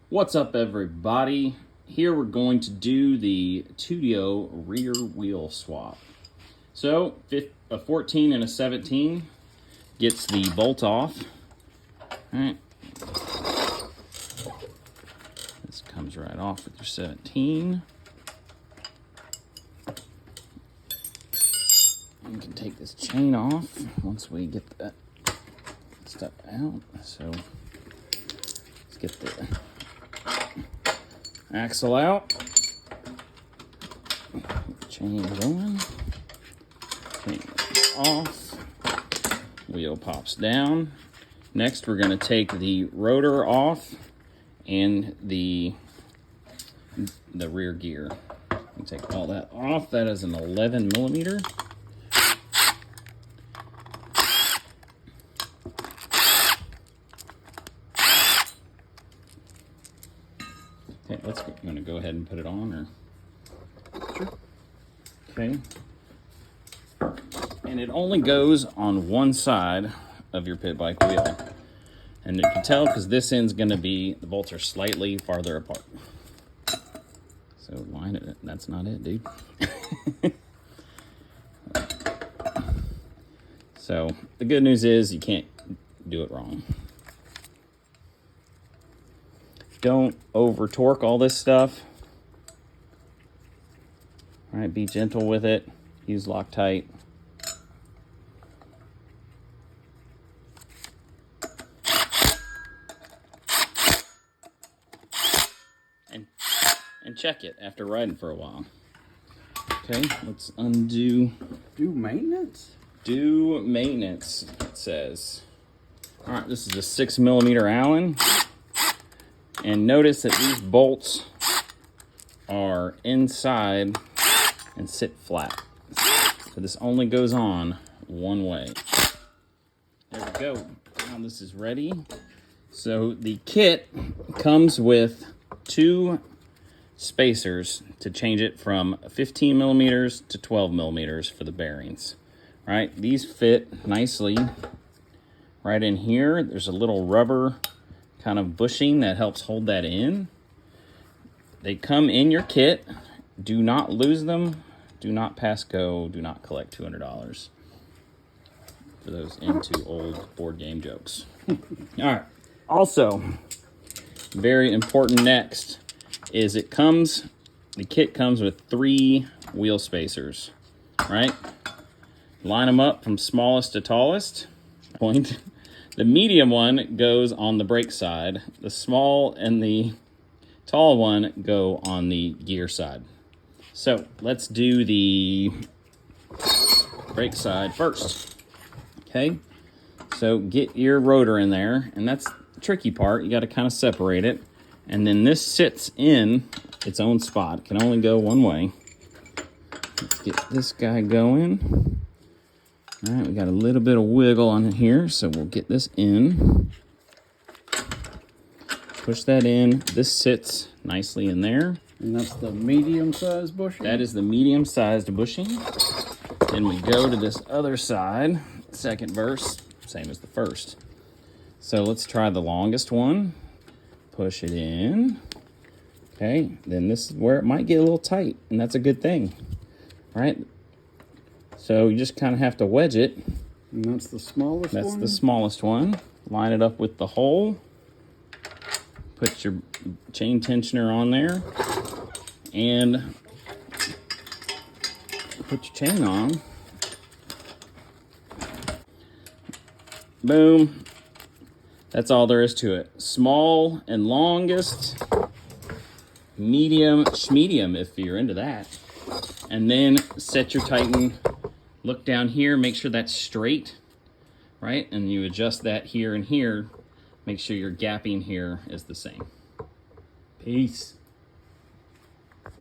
What's up, everybody? Here we're going to do the Tuttio rear wheel swap. So a 14 and a 17 gets the bolt off. All right. This comes right off with your 17. You can take this chain off once we get that stuff out. So let's get the axle out, chain going, chain off, wheel pops down. Next, we're going to take the rotor off and the rear gear. We take all that off. That is an 11 millimeter. Okay, I'm going to go ahead and put it on. Okay. And it only goes on one side of your pit bike wheel. And you can tell because this end's going to be, the bolts are slightly farther apart. So line it. That's not it, dude. So the good news is you can't do it wrong. Don't over torque all this stuff. All right, be gentle with it. Use Loctite. And check it after riding for a while. Okay, let's undo. Do maintenance? Do maintenance, it says. All right, this is a 6 millimeter Allen. And notice that these bolts are inside and sit flat. So this only goes on one way. There we go. Now this is ready. So the kit comes with 2 spacers to change it from 15 millimeters to 12 millimeters for the bearings. All right, these fit nicely right in here. There's a little rubber kind of bushing that helps hold that in. They come in your kit. Do not lose them. Do not pass go. Do not collect $200 for those into old board game jokes. All right. Also, very important next is the kit comes with 3 wheel spacers, right? Line them up from smallest to tallest. Point. The medium one goes on the brake side. The small and the tall one go on the gear side. So let's do the brake side first. Okay, so get your rotor in there, and that's the tricky part. You got to kind of separate it. And then this sits in its own spot. It can only go one way. Let's get this guy going. All right, we got a little bit of wiggle on here, so we'll get this in. Push that in. This sits nicely in there. And that's the medium-sized bushing? That is the medium-sized bushing. Then we go to this other side, second verse, same as the first. So let's try the longest one. Push it in. Okay, then this is where it might get a little tight, and that's a good thing. All right? So you just kind of have to wedge it. And that's the smallest one? That's the smallest one. Line it up with the hole. Put your chain tensioner on there. And put your chain on. Boom. That's all there is to it. Small and longest. Medium, schmedium if you're into that. And then set your Titan. Look down here, make sure that's straight, right? And you adjust that here and here. Make sure your gapping here is the same. Peace.